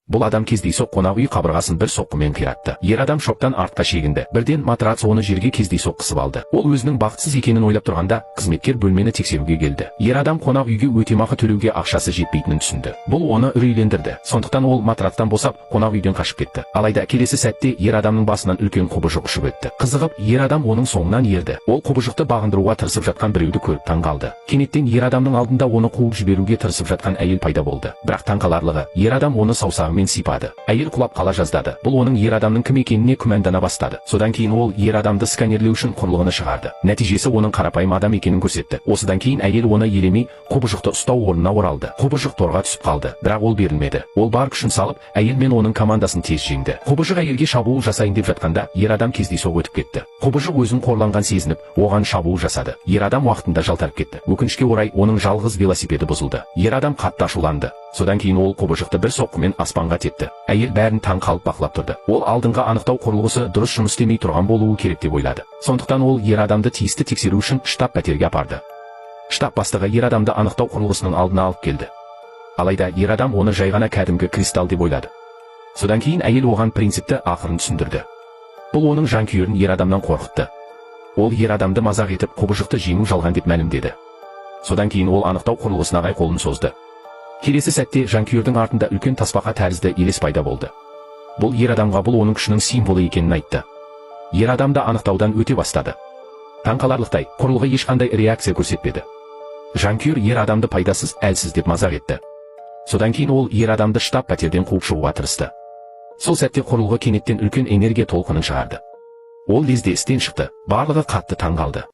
Бұл адам кездейсоқ қонақ үй қабырғасын бір соққымен қиратты. Ер адам шоктан артқа шегінді. Бірден матрац оны жерге кездейсоқ қысып алды. Ол өзінің бақытсыз екенін ойлап тұрғанда, қызметкер бөлмені тексеруге келді. Ер адам қонақ үйге өтемақы төлеуге ақшасы жетпейтінін түсінді. Бұл оны үрейлендірді. Сондықтан ол матрацтан босап, қонақ үйден қашып кетті. Алайда келесі сәтте ер адамның басынан үлкен құбыжық ұшып өтті. Қызығып, ер адам оның соңынан ерді. Ол құбыжықты бағындыруға тырысып жатқан біреуді көріп таң қалды. Кенеттен ер адамның алдында оны қуып жіберуге тырысып жатқан әйел пайда болды. Бірақ таңқаларлығы, ер адам оны саусағымен сипады. Әйел құлап қала жаздады. Бұл оның ер адамның кім екеніне күмәндана бастады. Содан кейін ол ер адамды сканерлеу үшін құрылғыны шығарды. Нәтижесі оның қарапайым адам екенін көрсетті. Осыдан кейін әйел оны елемей, құбыжықты ұстау орнына оралды. Құбыжық торға түсіп қалды, бірақ ол берілмеді. Ол бар күшін салып, әйел мен оның командасын тез жеңді. Құбыжық әйелге шабуыл жасайын деп жатқанда, ер адам кездейсоқ өтіп кетті. Құбыжық өзін қорланған сезініп, оған шабуыл жасады. Ер адам уақытында жалтарып кетті. Өкінішке орай, оның жалғыз велосипеді бұзылды. Ер адам қатты ашуланды. Содан кейін ол құбыжықты бір соққымен аспанға тепті. Әйел бәрін таң қалып бақылап тұрды. Ол алдыңғы анықтау құрылғысы дұрыс жұмыс істемей тұрған болуы керек деп ойлады. Сондықтан ол ер адамды тиісті тексеру үшін штаб пәтерге апарды. Штаб бастығы ер адамды анықтау құрылғысының алдына алып келді. Алайда ер адам оны жай ғана кәдімгі кристалл деп ойлады. Содан кейін әйел оған принципті ақырын түсіндірді. Бұл оның жанкүйерін ер адамнан қорқытты. Ол ер адамды мазақ етіп құбыжықты жеңу жалған деп мәлімдеді. Содан кейін ол анықтау құрылғысына қарай қолын созды. Келесі сәтте жанкүйердің артында үлкен тасбақа тәрізді елес пайда болды. Бұл ер адамға бұл оның күшінің символы екенін айтты. Ер адам да анықтаудан өте бастады. Таңқаларлықтай, құрылғы ешқандай реакция көрсетпеді. Жанкүйер ер адамды пайдасыз, әлсіз деп мазақ етті. Содан кейін ол ер адамды штаб пәтерден қуып шығуға тырысты. Сол сәтте құрылғы кенеттен үлкен энергия толқынын шығарды. Ол лезде істен шықты, барлығы қатты таң қалды.